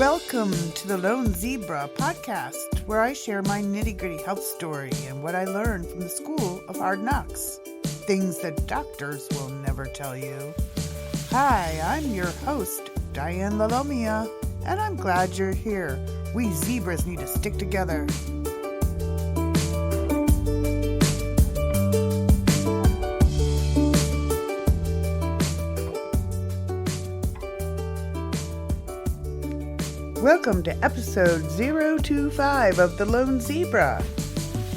Welcome to the Lone Zebra podcast, where I share my nitty-gritty health story and what I learned from the School of Hard Knocks. Things that doctors will never tell you. Hi, I'm your host, Diane Lalomia, and I'm glad you're here. We zebras need to stick together. Welcome to episode 025 of The Lone Zebra.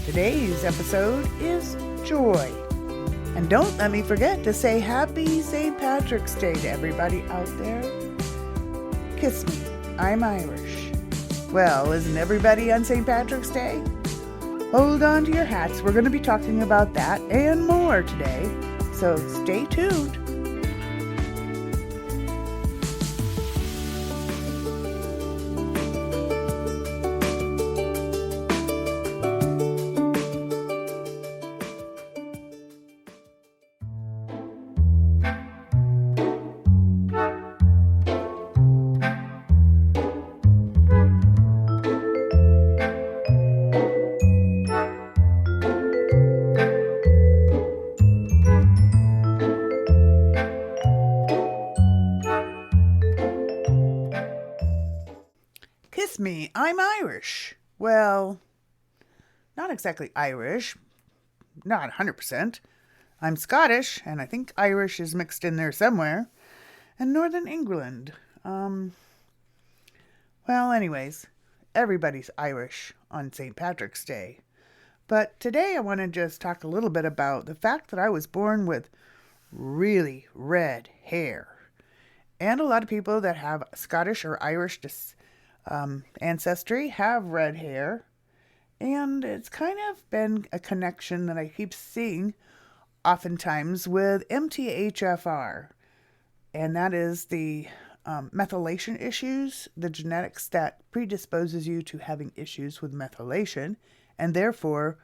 Today's episode is joy. And don't let me forget to say happy St. Patrick's Day to everybody out there. Kiss me, I'm Irish. Well, isn't everybody on St. Patrick's Day? Hold on to your hats, we're going to be talking about that and more today, so stay tuned. Kiss me, I'm Irish. Well, not exactly Irish, not 100%. I'm Scottish, and I think Irish is mixed in there somewhere, and Northern England. Well, anyways, everybody's Irish on St. Patrick's Day. But today I want to just talk a little bit about the fact that I was born with really red hair. And a lot of people that have Scottish or Irish ancestry have red hair, and it's kind of been a connection that I keep seeing oftentimes with MTHFR, and that is the methylation issues, the genetics that predisposes you to having issues with methylation, and therefore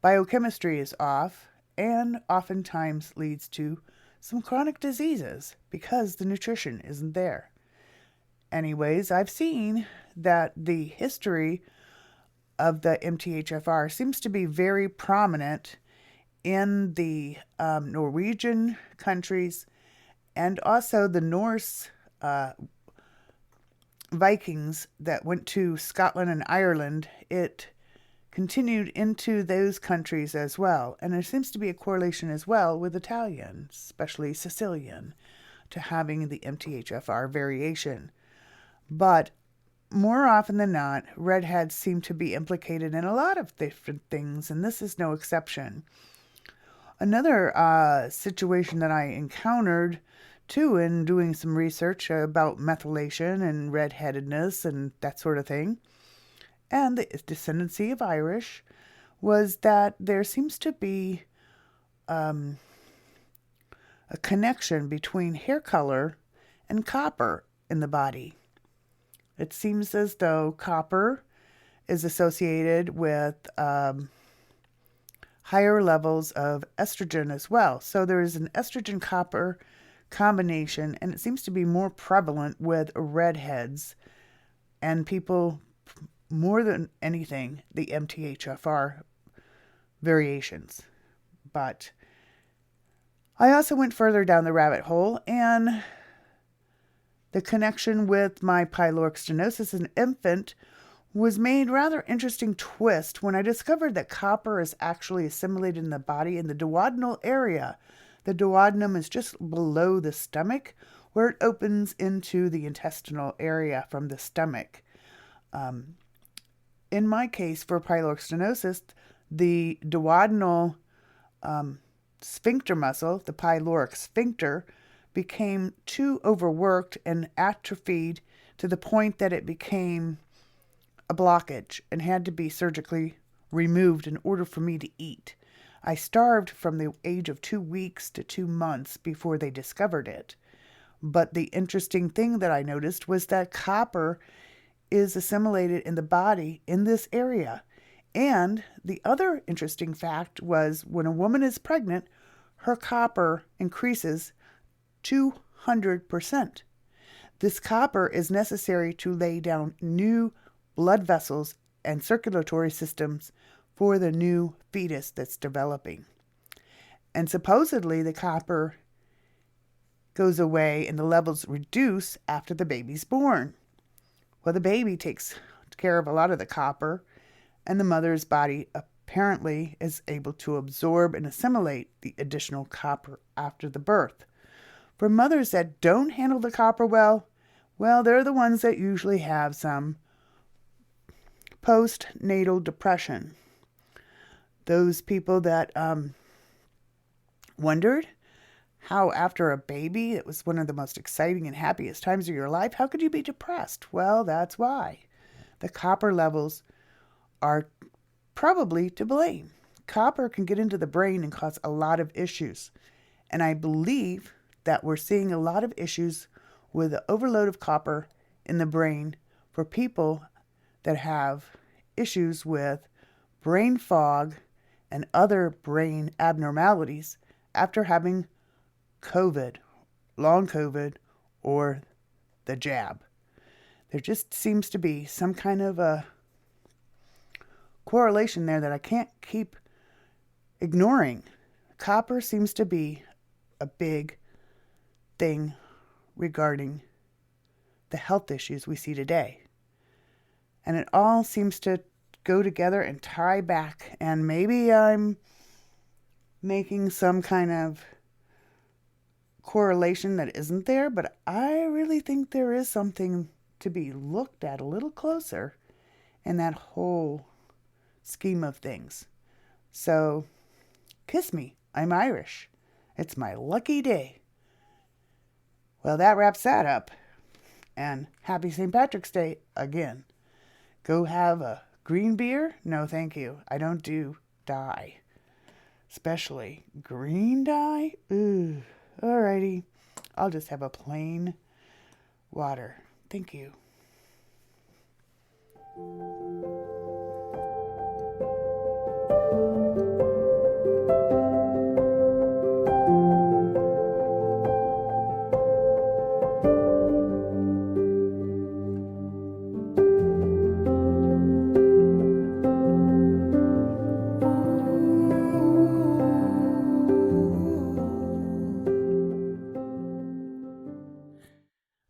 biochemistry is off and oftentimes leads to some chronic diseases because the nutrition isn't there. Anyways, I've seen that the history of the MTHFR seems to be very prominent in the Norwegian countries and also the Norse Vikings that went to Scotland and Ireland. It continued into those countries as well. And there seems to be a correlation as well with Italian, especially Sicilian, to having the MTHFR variation. But more often than not, redheads seem to be implicated in a lot of different things, and this is no exception. Another situation that I encountered, too, in doing some research about methylation and redheadedness and that sort of thing, and the descendancy of Irish, was that there seems to be a connection between hair color and copper in the body. It seems as though copper is associated with higher levels of estrogen as well. So there is an estrogen-copper combination, and it seems to be more prevalent with redheads and people, more than anything, the MTHFR variations. But I also went further down the rabbit hole, and the connection with my pyloric stenosis as an infant was made rather interesting twist when I discovered that copper is actually assimilated in the body in the duodenal area. The duodenum is just below the stomach, where it opens into the intestinal area from the stomach. In my case, for pyloric stenosis, the duodenal sphincter muscle, the pyloric sphincter, became too overworked and atrophied to the point that it became a blockage and had to be surgically removed in order for me to eat. I starved from the age of 2 weeks to 2 months before they discovered it. But the interesting thing that I noticed was that copper is assimilated in the body in this area. And the other interesting fact was when a woman is pregnant, her copper increases 200%. This copper is necessary to lay down new blood vessels and circulatory systems for the new fetus that's developing. And supposedly the copper goes away and the levels reduce after the baby's born. Well, the baby takes care of a lot of the copper, and the mother's body apparently is able to absorb and assimilate the additional copper after the birth. For mothers that don't handle the copper well, they're the ones that usually have some postnatal depression. Those people that wondered how after a baby, it was one of the most exciting and happiest times of your life, how could you be depressed? Well, that's why. The copper levels are probably to blame. Copper can get into the brain and cause a lot of issues. And I believe that we're seeing a lot of issues with the overload of copper in the brain for people that have issues with brain fog and other brain abnormalities after having COVID, long COVID, or the jab. There just seems to be some kind of a correlation there that I can't keep ignoring. Copper seems to be a big thing regarding the health issues we see today. And it all seems to go together and tie back. And maybe I'm making some kind of correlation that isn't there, but I really think there is something to be looked at a little closer in that whole scheme of things. So, kiss me. I'm Irish. It's my lucky day. Well, that wraps that up. And happy St. Patrick's Day again. Go have a green beer? No, thank you. I don't do dye. Especially green dye? Ooh. Alrighty. I'll just have a plain water. Thank you.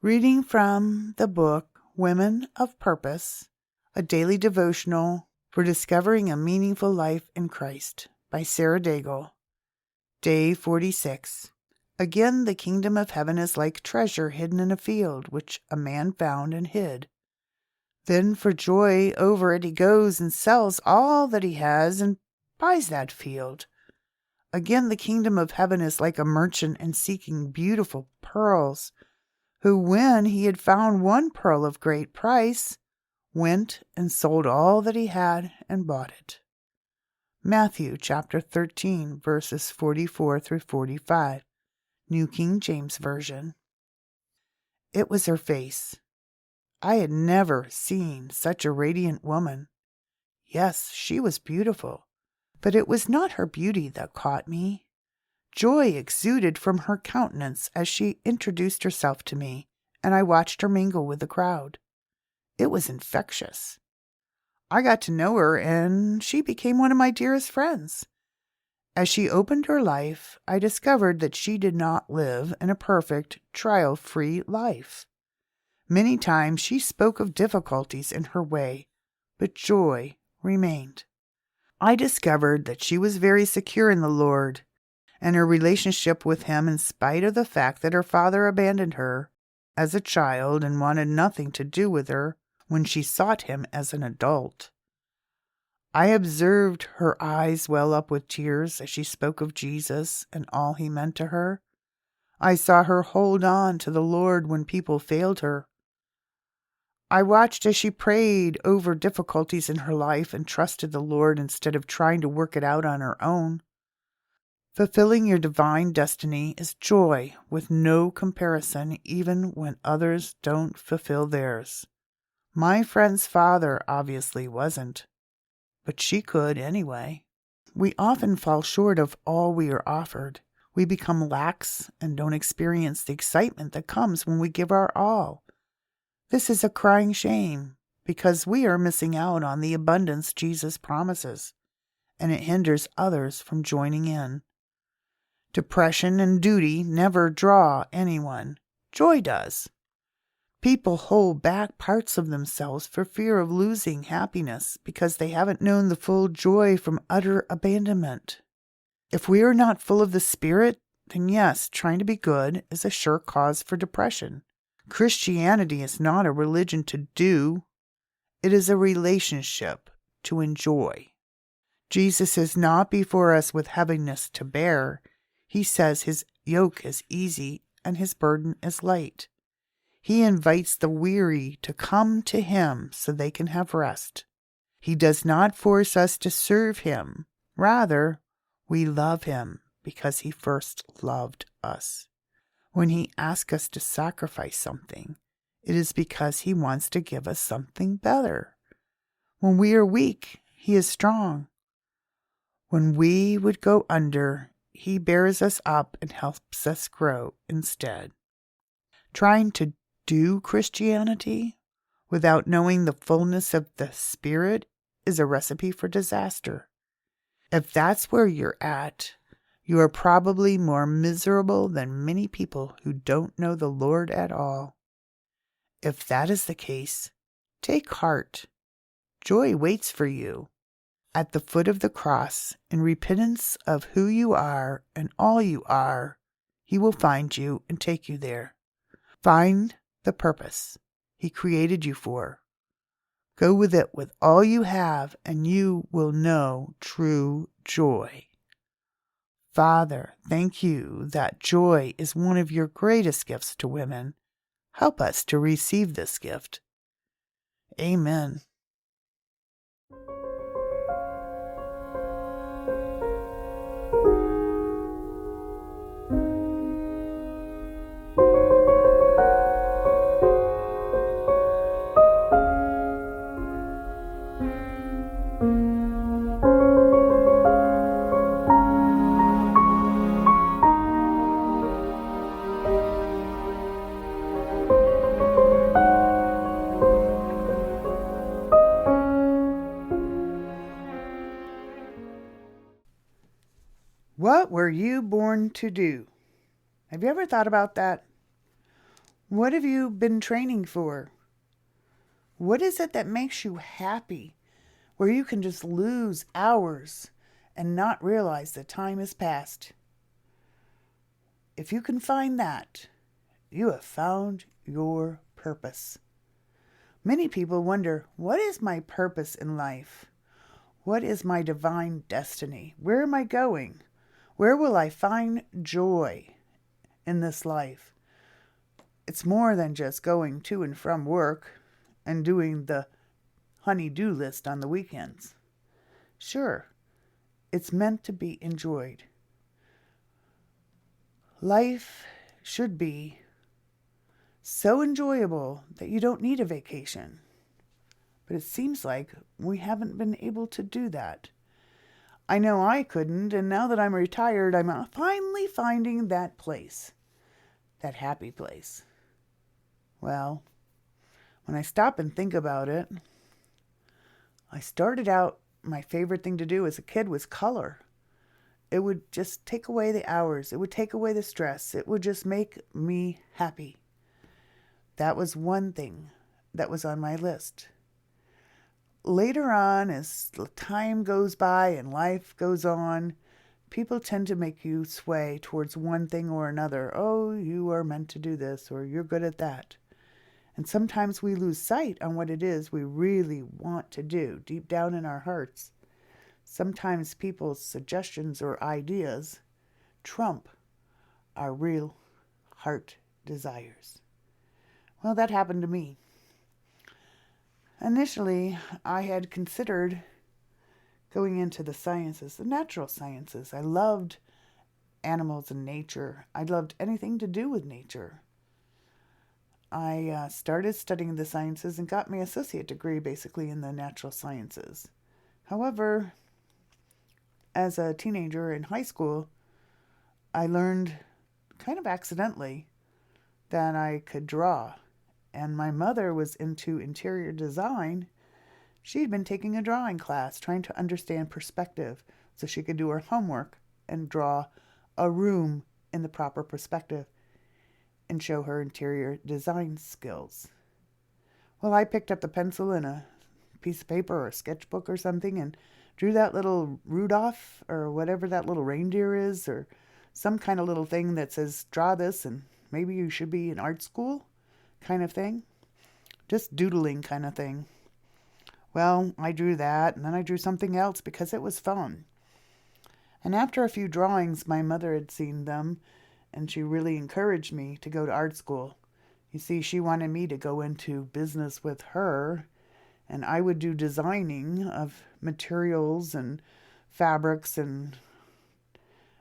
Reading from the book Women of Purpose, a daily devotional for discovering a meaningful life in Christ by Sara, Day 46. Again, the kingdom of heaven is like treasure hidden in a field, which a man found and hid. Then for joy over it he goes and sells all that he has and buys that field. Again, the kingdom of heaven is like a merchant in seeking beautiful pearls, who, when he had found one pearl of great price, went and sold all that he had and bought it. Matthew chapter 13, verses 44 through 45, New King James Version. It was her face. I had never seen such a radiant woman. Yes, she was beautiful, but it was not her beauty that caught me. Joy exuded from her countenance as she introduced herself to me, and I watched her mingle with the crowd. It was infectious. I got to know her, and she became one of my dearest friends. As she opened her life, I discovered that she did not live in a perfect, trial-free life. Many times she spoke of difficulties in her way, but joy remained. I discovered that she was very secure in the Lord and her relationship with Him in spite of the fact that her father abandoned her as a child and wanted nothing to do with her when she sought Him as an adult. I observed her eyes well up with tears as she spoke of Jesus and all He meant to her. I saw her hold on to the Lord when people failed her. I watched as she prayed over difficulties in her life and trusted the Lord instead of trying to work it out on her own. Fulfilling your divine destiny is joy with no comparison, even when others don't fulfill theirs. My friend's father obviously wasn't, but she could anyway. We often fall short of all we are offered. We become lax and don't experience the excitement that comes when we give our all. This is a crying shame because we are missing out on the abundance Jesus promises, and it hinders others from joining in. Depression and duty never draw anyone. Joy does. People hold back parts of themselves for fear of losing happiness because they haven't known the full joy from utter abandonment. If we are not full of the Spirit, then yes, trying to be good is a sure cause for depression. Christianity is not a religion to do. It is a relationship to enjoy. Jesus is not before us with heaviness to bear. He says his yoke is easy and his burden is light. He invites the weary to come to him so they can have rest. He does not force us to serve him. Rather, we love him because he first loved us. When he asks us to sacrifice something, it is because he wants to give us something better. When we are weak, he is strong. When we would go under, he bears us up and helps us grow instead. Trying to do Christianity without knowing the fullness of the Spirit is a recipe for disaster. If that's where you're at, you are probably more miserable than many people who don't know the Lord at all. If that is the case, take heart. Joy waits for you. At the foot of the cross, in repentance of who you are and all you are, he will find you and take you there. Find the purpose he created you for. Go with it with all you have, and you will know true joy. Father, thank you that joy is one of your greatest gifts to women. Help us to receive this gift. Amen. What were you born to do? Have you ever thought about that? What have you been training for? What is it that makes you happy, where you can just lose hours and not realize the time has passed? If you can find that, you have found your purpose. Many people wonder, what is my purpose in life? What is my divine destiny? Where am I going? Where will I find joy in this life? It's more than just going to and from work and doing the honey-do list on the weekends. Sure, it's meant to be enjoyed. Life should be so enjoyable that you don't need a vacation. But it seems like we haven't been able to do that. I know I couldn't, and now that I'm retired, I'm finally finding that place, that happy place. Well, when I stop and think about it, I started out, my favorite thing to do as a kid was color. It would just take away the hours. It would take away the stress. It would just make me happy. That was one thing that was on my list. Later on, as time goes by and life goes on, people tend to make you sway towards one thing or another. Oh, you are meant to do this, or you're good at that. And sometimes we lose sight on what it is we really want to do deep down in our hearts. Sometimes people's suggestions or ideas trump our real heart desires. Well, that happened to me. Initially, I had considered going into the sciences, the natural sciences. I loved animals and nature. I loved anything to do with nature. I started studying the sciences and got my associate degree basically in the natural sciences. However, as a teenager in high school, I learned kind of accidentally that I could draw. And my mother was into interior design. She'd been taking a drawing class, trying to understand perspective so she could do her homework and draw a room in the proper perspective and show her interior design skills. Well, I picked up the pencil and a piece of paper or a sketchbook or something and drew that little Rudolph or whatever that little reindeer is, or some kind of little thing that says, draw this and maybe you should be in art school kind of thing. Just doodling kind of thing. Well, I drew that and then I drew something else because it was fun. And after a few drawings, my mother had seen them and she really encouraged me to go to art school. You see, she wanted me to go into business with her, and I would do designing of materials and fabrics and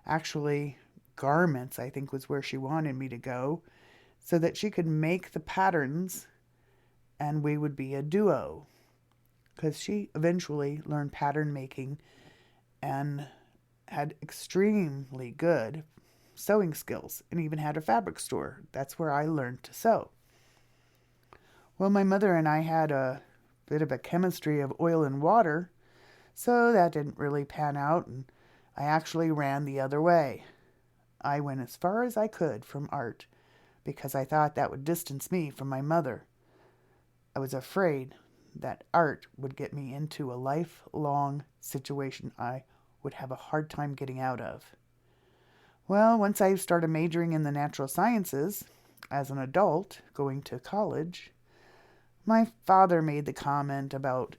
actually garments, I think was where she wanted me to go, so that she could make the patterns and we would be a duo. Because she eventually learned pattern making and had extremely good sewing skills and even had a fabric store. That's where I learned to sew. Well, my mother and I had a bit of a chemistry of oil and water, so that didn't really pan out, and I actually ran the other way. I went as far as I could from art because I thought that would distance me from my mother. I was afraid that art would get me into a lifelong situation I would have a hard time getting out of. Well, once I started majoring in the natural sciences, as an adult, going to college, my father made the comment about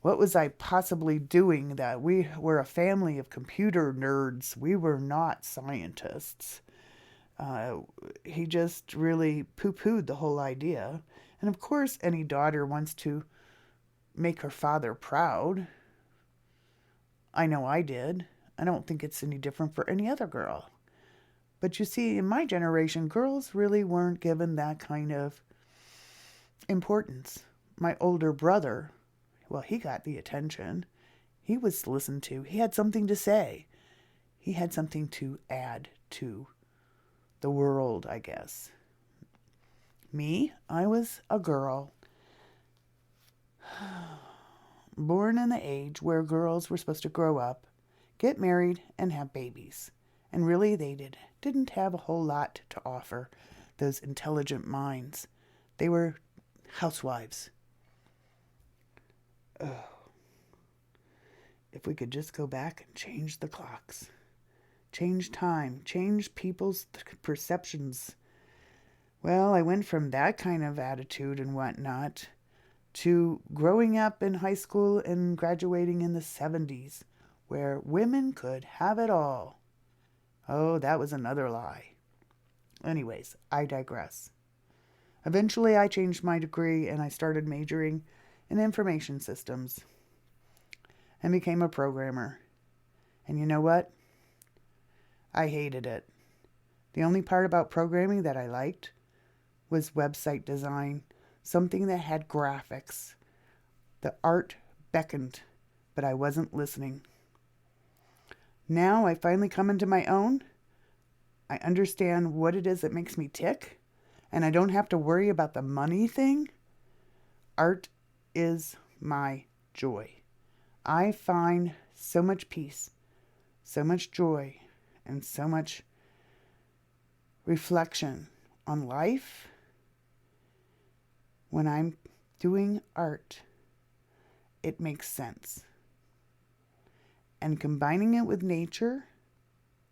what was I possibly doing, that we were a family of computer nerds. We were not scientists. He just really poo-pooed the whole idea. And of course, any daughter wants to make her father proud. I know I did. I don't think it's any different for any other girl. But you see, in my generation, girls really weren't given that kind of importance. My older brother, well, he got the attention. He was listened to. He had something to say. He had something to add to the world, I guess. Me, I was a girl, born in the age where girls were supposed to grow up, get married, and have babies. And really, they didn't have a whole lot to offer, those intelligent minds. They were housewives. Oh, if we could just go back and change the clocks, change time, change people's perceptions. Well, I went from that kind of attitude and whatnot to growing up in high school and graduating in the 70s, where women could have it all. Oh, that was another lie. Anyways, I digress. Eventually, I changed my degree and I started majoring in information systems and became a programmer. And you know what? I hated it. The only part about programming that I liked was website design, something that had graphics. The art beckoned, but I wasn't listening. Now I finally come into my own. I understand what it is that makes me tick, and I don't have to worry about the money thing. Art is my joy. I find so much peace, so much joy, and so much reflection on life when I'm doing art. It makes sense. And combining it with nature,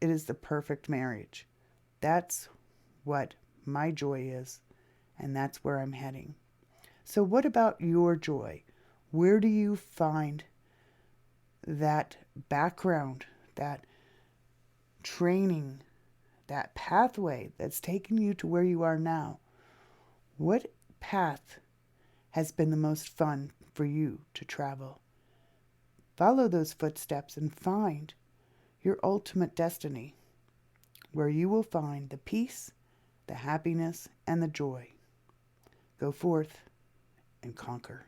it is the perfect marriage. That's what my joy is, and that's where I'm heading. So what about your joy? Where do you find that background, that training, that pathway that's taken you to where you are now? What path has been the most fun for you to travel? Follow those footsteps and find your ultimate destiny, where you will find the peace, the happiness, and the joy. Go forth and conquer.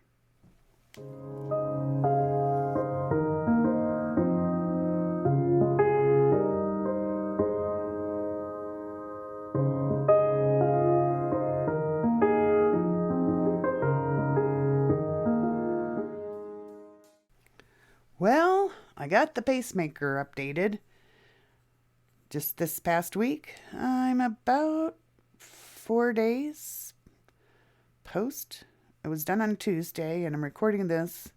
Well, I got the pacemaker updated just this past week. I'm about 4 days post. It was done on Tuesday, and I'm recording this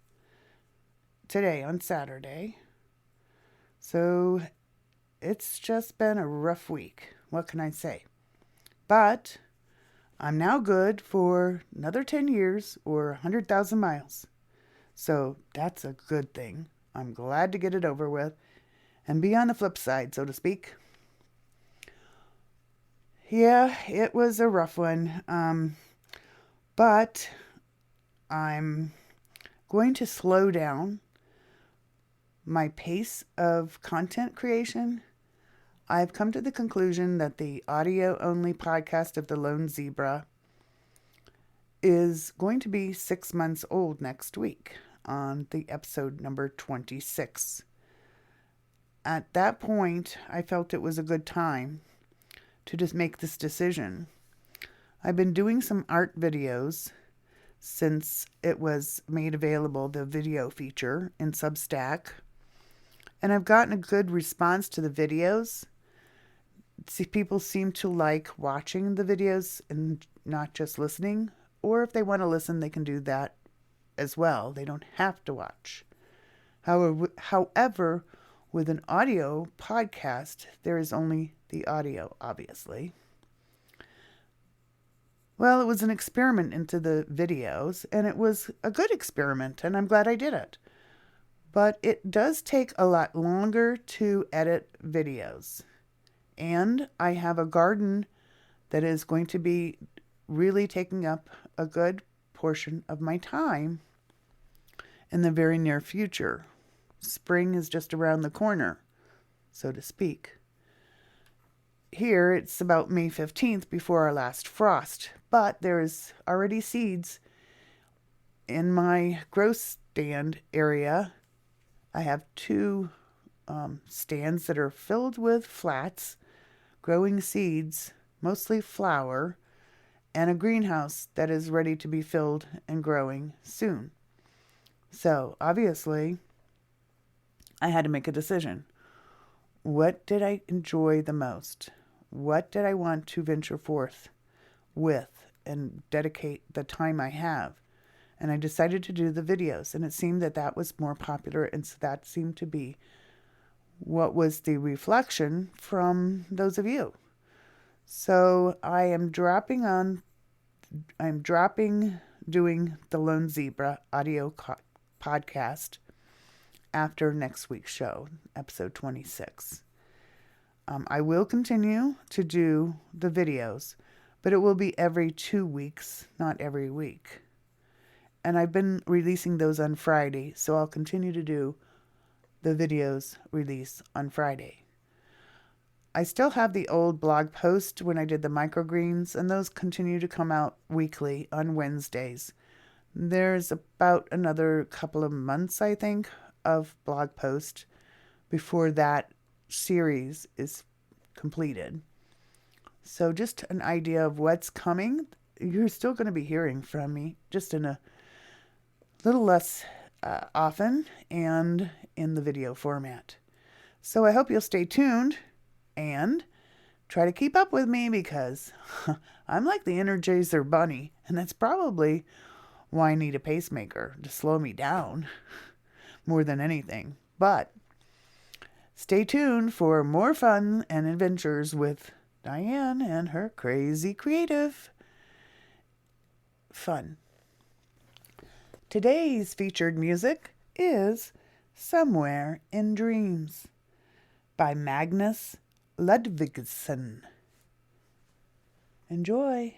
today on Saturday. So it's just been a rough week. What can I say? But I'm now good for another 10 years or 100,000 miles. So that's a good thing. I'm glad to get it over with and be on the flip side, so to speak. Yeah, it was a rough one. But I'm going to slow down my pace of content creation. I've come to the conclusion that the audio-only podcast of The Lone Zebra is going to be 6 months old next week on the episode number 26. At that point, I felt it was a good time to just make this decision. I've been doing some art videos since it was made available, the video feature in Substack, and I've gotten a good response to the videos. People seem to like watching the videos and not just listening, or if they want to listen, they can do that as well. They don't have to watch. However, with an audio podcast, there is only the audio, obviously. Well, it was an experiment into the videos, and it was a good experiment, and I'm glad I did it. But it does take a lot longer to edit videos. And I have a garden that is going to be really taking up a good portion of my time in the very near future. Spring is just around the corner, so to speak. Here, it's about May 15th before our last frost, but there's already seeds in my grow stand area. I have two stands that are filled with flats, growing seeds, mostly flower, and a greenhouse that is ready to be filled and growing soon. So, obviously, I had to make a decision. What did I enjoy the most? What did I want to venture forth with and dedicate the time I have? And I decided to do the videos, and it seemed that that was more popular, and so that seemed to be what was the reflection from those of you. So I'm dropping doing the Lone Zebra audio podcast after next week's show, episode 26. I will continue to do the videos, but it will be every 2 weeks, not every week. And I've been releasing those on Friday, so I'll continue to do the videos release on Friday. I still have the old blog post when I did the microgreens, and those continue to come out weekly on Wednesdays. There's about another couple of months, I think, of blog post before that series is completed. So just an idea of what's coming. You're still going to be hearing from me, just in a little less often and in the video format. So I hope you'll stay tuned and try to keep up with me, because I'm like the Energizer Bunny, and that's probably why I need a pacemaker to slow me down more than anything. But stay tuned for more fun and adventures with Diane and her crazy creative fun. Today's featured music is Somewhere in Dreams by Magnus Ludvigsen. Enjoy.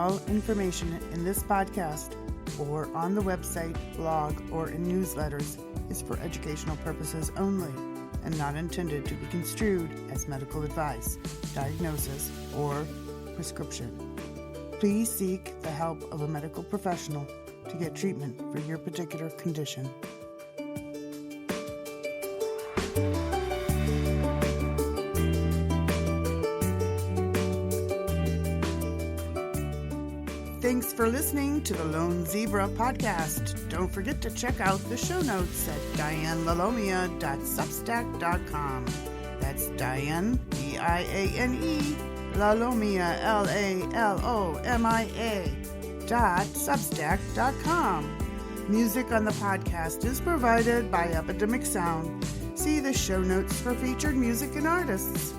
All information in this podcast or on the website, blog, or in newsletters is for educational purposes only and not intended to be construed as medical advice, diagnosis, or prescription. Please seek the help of a medical professional to get treatment for your particular condition. Thanks for listening to the Lone Zebra podcast. Don't forget to check out the show notes at dianelalomia.substack.com. That's Diane, D-I-A-N-E, Lalomia, Lalomia.substack.com. Music on the podcast is provided by Epidemic Sound. See the show notes for featured music and artists.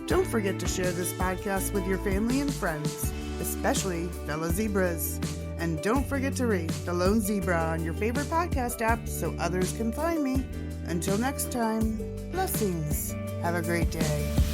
Don't forget to share this podcast with your family and friends, especially fellow zebras. And don't forget to rate The Lone Zebra on your favorite podcast app so others can find me. Until next time, blessings. Have a great day.